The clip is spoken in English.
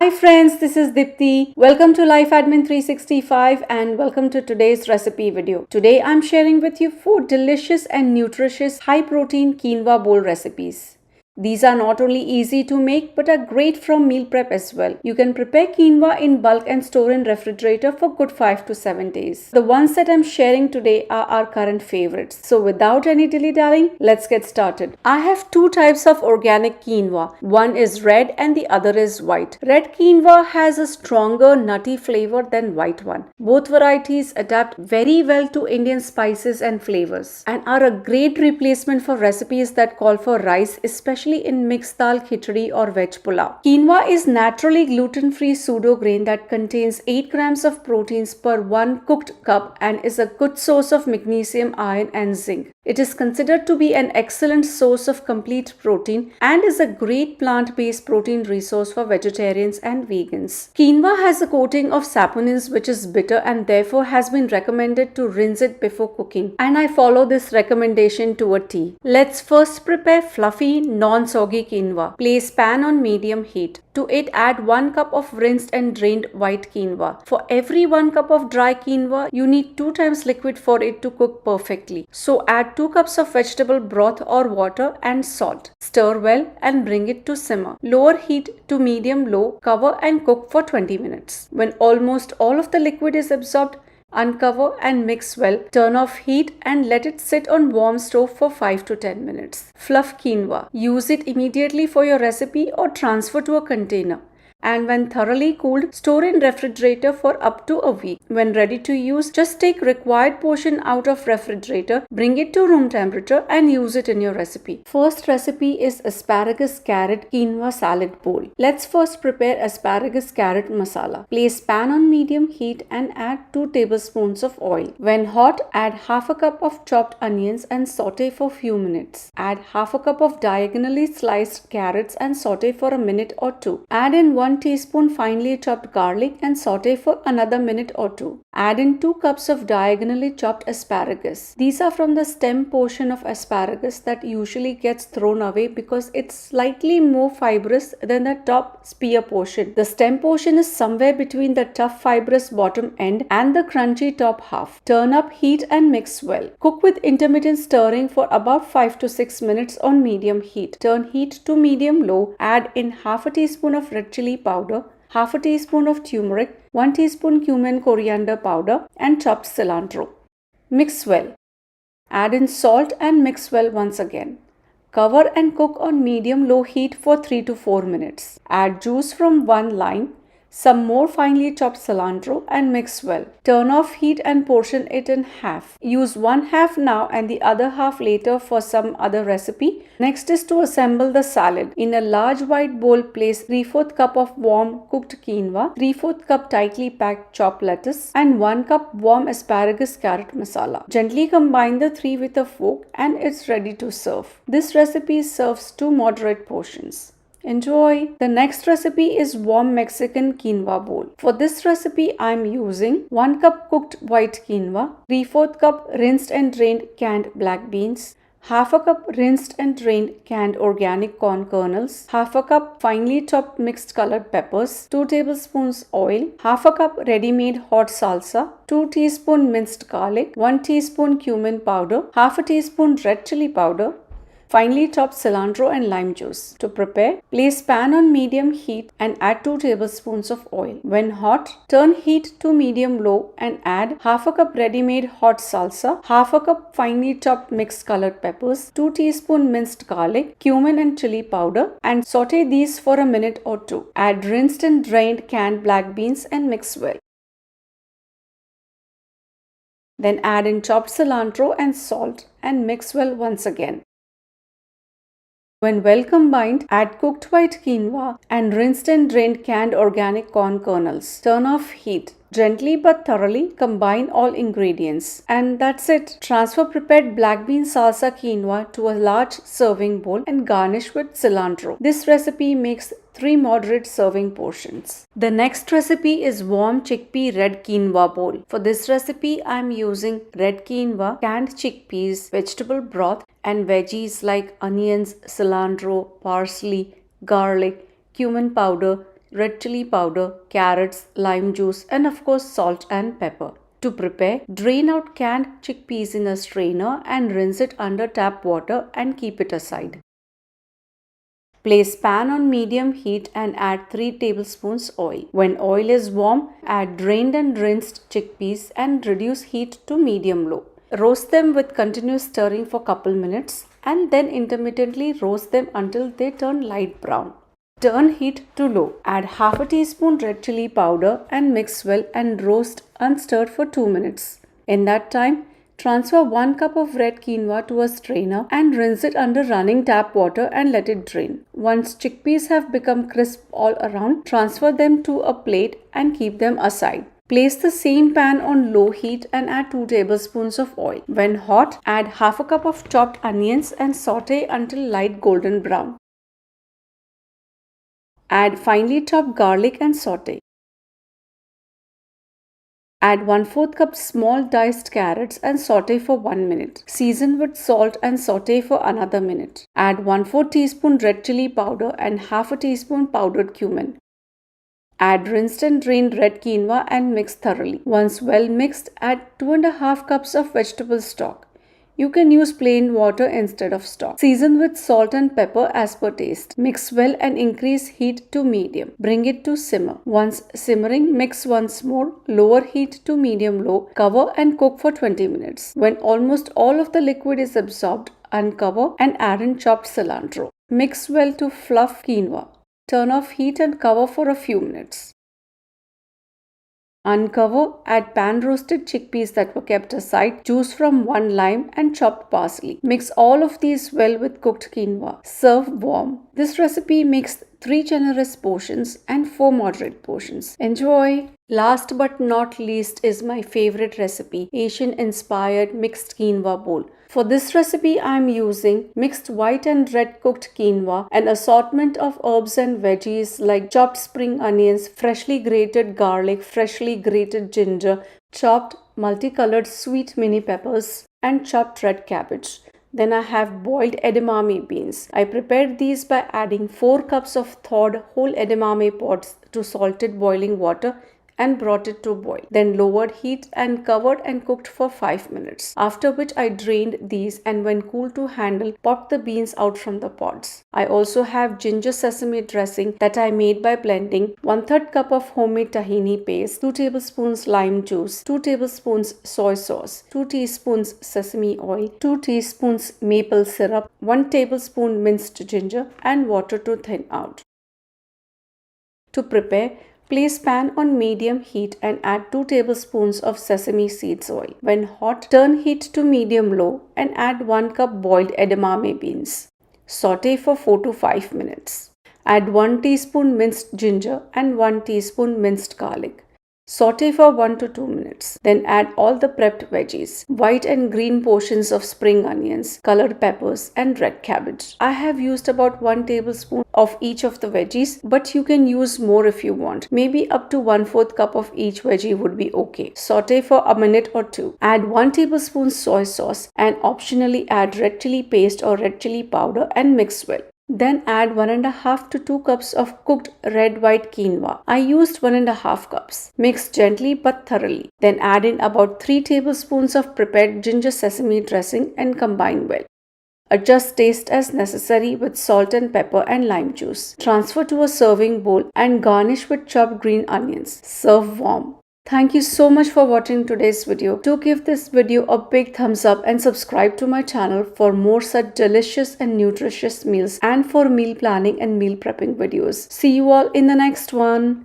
Hi friends, this is Dipty. Welcome to Life Admin 365 and welcome to today's recipe video. Today I'm sharing with you 4 delicious and nutritious high protein quinoa bowl recipes. These are not only easy to make but are great from meal prep as well. You can prepare quinoa in bulk and store in refrigerator for good 5 to 7 days. The ones that I'm sharing today are our current favorites. So without any dilly-dallying, let's get started. I have two types of organic quinoa. One is red and the other is white. Red quinoa has a stronger nutty flavor than white one. Both varieties adapt very well to Indian spices and flavors and are a great replacement for recipes that call for rice, especially in mixed dal khichdi or veg pulao. Quinoa is naturally gluten-free pseudo grain that contains 8 grams of proteins per 1 cooked cup and is a good source of magnesium, iron and zinc. It is considered to be an excellent source of complete protein and is a great plant-based protein resource for vegetarians and vegans. Quinoa has a coating of saponins which is bitter and therefore has been recommended to rinse it before cooking, and I follow this recommendation to a T. Let's first prepare fluffy, non-soggy quinoa. Place pan on medium heat. To it, add 1 cup of rinsed and drained white quinoa. For every 1 cup of dry quinoa, you need 2 times liquid for it to cook perfectly. So add 2 cups of vegetable broth or water and salt. Stir well and bring it to simmer. Lower heat to medium-low, cover and cook for 20 minutes. When almost all of the liquid is absorbed, uncover and mix well. Turn off heat and let it sit on warm stove for 5 to 10 minutes. Fluff quinoa. Use it immediately for your recipe or transfer to a container. And when thoroughly cooled, store in refrigerator for up to a week. When ready to use, just take required portion out of refrigerator, bring it to room temperature and use it in your recipe. First recipe is asparagus carrot quinoa salad bowl. Let's first prepare asparagus carrot masala. Place pan on medium heat and add 2 tablespoons of oil. When hot, add half a cup of chopped onions and saute for few minutes. Add half a cup of diagonally sliced carrots and saute for a minute or two. Add in 1 teaspoon finely chopped garlic and saute for another minute or two. Add in 2 cups of diagonally chopped asparagus. These are from the stem portion of asparagus that usually gets thrown away because it's slightly more fibrous than the top spear portion. The stem portion is somewhere between the tough fibrous bottom end and the crunchy top half. Turn up heat and mix well. Cook with intermittent stirring for about 5 to 6 minutes on medium heat. Turn heat to medium-low. Add in half a teaspoon of red chili powder, half a teaspoon of turmeric, 1 teaspoon cumin coriander powder and chopped cilantro. Mix well. Add in salt and mix well once again. Cover and cook on medium-low heat for 3 to 4 minutes. Add juice from 1 lime, some more finely chopped cilantro and mix well. Turn off heat and portion it in half. Use 1 half now and the other half later for some other recipe. Next is to assemble the salad. In a large wide bowl, place 3/4 cup of warm cooked quinoa, 3/4 cup tightly packed chopped lettuce and 1 cup warm asparagus carrot masala. Gently combine the 3 with a fork and it's ready to serve. This recipe serves 2 moderate portions. Enjoy! The next recipe is warm Mexican quinoa bowl. For this recipe, I am using 1 cup cooked white quinoa, 3/4 cup rinsed and drained canned black beans, half a cup rinsed and drained canned organic corn kernels, half a cup finely chopped mixed colored peppers, 2 tablespoons oil, half a cup ready-made hot salsa, 2 teaspoon minced garlic, 1 teaspoon cumin powder, half a teaspoon red chili powder, finely chopped cilantro and lime juice. To prepare, place pan on medium heat and add 2 tablespoons of oil. When hot, turn heat to medium-low and add half a cup ready-made hot salsa, half a cup finely chopped mixed colored peppers, 2 teaspoon minced garlic, cumin and chili powder and saute these for a minute or two. Add rinsed and drained canned black beans and mix well. Then add in chopped cilantro and salt and mix well once again. When well combined, add cooked white quinoa and rinsed and drained canned organic corn kernels. Turn off heat. Gently but thoroughly combine all ingredients. And that's it. Transfer prepared black bean salsa quinoa to a large serving bowl and garnish with cilantro. This recipe makes 3 moderate serving portions. The next recipe is warm chickpea red quinoa bowl. For this recipe, I am using red quinoa, canned chickpeas, vegetable broth and veggies like onions, cilantro, parsley, garlic, cumin powder, red chili powder, carrots, lime juice, and of course salt and pepper. To prepare, drain out canned chickpeas in a strainer and rinse it under tap water and keep it aside. Place pan on medium heat and add 3 tablespoons oil. When oil is warm, add drained and rinsed chickpeas and reduce heat to medium-low. Roast them with continuous stirring for couple minutes and then intermittently roast them until they turn light brown. Turn heat to low. Add half a teaspoon red chili powder and mix well and roast unstirred for 2 minutes. In that time, transfer 1 cup of red quinoa to a strainer and rinse it under running tap water and let it drain. Once chickpeas have become crisp all around, transfer them to a plate and keep them aside. Place the same pan on low heat and add 2 tablespoons of oil. When hot, add half a cup of chopped onions and saute until light golden brown. Add finely chopped garlic and saute. Add 1/4 cup small diced carrots and saute for 1 minute. Season with salt and saute for another minute. Add 1/4 teaspoon red chili powder and half a teaspoon powdered cumin. Add rinsed and drained red quinoa and mix thoroughly. Once well mixed, add 2.5 cups of vegetable stock. You can use plain water instead of stock. Season with salt and pepper as per taste. Mix well and increase heat to medium. Bring it to simmer. Once simmering, mix once more. Lower heat to medium-low. Cover and cook for 20 minutes. When almost all of the liquid is absorbed, uncover and add in chopped cilantro. Mix well to fluff quinoa. Turn off heat and cover for a few minutes. Uncover, add pan-roasted chickpeas that were kept aside, juice from 1 lime and chopped parsley. Mix all of these well with cooked quinoa. Serve warm. This recipe makes 3 generous portions and 4 moderate portions. Enjoy! Last but not least is my favorite recipe, Asian-inspired mixed quinoa bowl. For this recipe, I am using mixed white and red cooked quinoa, an assortment of herbs and veggies like chopped spring onions, freshly grated garlic, freshly grated ginger, chopped multicolored sweet mini peppers, and chopped red cabbage. Then I have boiled edamame beans. I prepared these by adding 4 cups of thawed whole edamame pods to salted boiling water and brought it to boil. Then lowered heat and covered and cooked for 5 minutes. After which I drained these and when cool to handle, popped the beans out from the pods. I also have ginger sesame dressing that I made by blending 1/3 cup of homemade tahini paste, 2 tablespoons lime juice, 2 tablespoons soy sauce, 2 teaspoons sesame oil, 2 teaspoons maple syrup, 1 tablespoon minced ginger and water to thin out. To prepare, place pan on medium heat and add 2 tablespoons of sesame seeds oil. When hot, turn heat to medium-low and add 1 cup boiled edamame beans. Saute for 4 to 5 minutes. Add 1 teaspoon minced ginger and 1 teaspoon minced garlic. Saute for 1 to 2 minutes. Then add all the prepped veggies, white and green portions of spring onions, colored peppers and red cabbage. I have used about 1 tablespoon of each of the veggies, but you can use more if you want. Maybe up to 1/4 cup of each veggie would be okay. Saute for a minute or 2. Add 1 tablespoon soy sauce and optionally add red chili paste or red chili powder and mix well. Then add 1.5 to 2 cups of cooked red-white quinoa. I used 1.5 cups. Mix gently but thoroughly. Then add in about 3 tablespoons of prepared ginger sesame dressing and combine well. Adjust taste as necessary with salt and pepper and lime juice. Transfer to a serving bowl and garnish with chopped green onions. Serve warm. Thank you so much for watching today's video. Do give this video a big thumbs up and subscribe to my channel for more such delicious and nutritious meals and for meal planning and meal prepping videos. See you all in the next one.